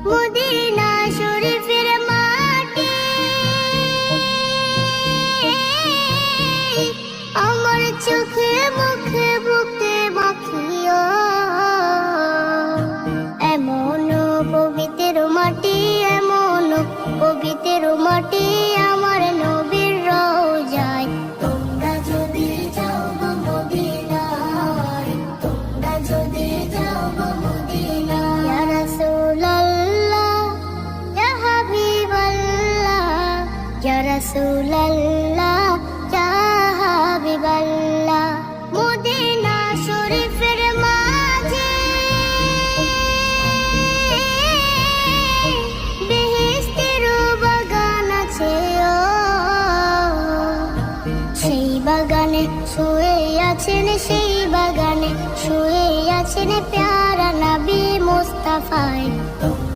Medina শরীফের মাটি আমার চোখে মুখে বুকে মাখিও। এমন পবিত্র মাটি, এমন পবিত্র মাটি আমার নবীর রওজায়। তোমরা যদি যাও গো মদিনায়, তোমরা যদি যাও গো মদিনায়। ইয়া রাসূলুল্লাহ, ইয়া হাবিবাল্লাহ, ইয়া রাসূলুল্লাহ, ইয়া হাবিবাল্লাহ। মদিনা শরীফের মাঝে বেহেশতের বাগান আছে ও। সেই বাগানে শুয়ে আছেন, সেই বাগানে শুয়ে আছেন প্যারা নবী মুস্তাফা।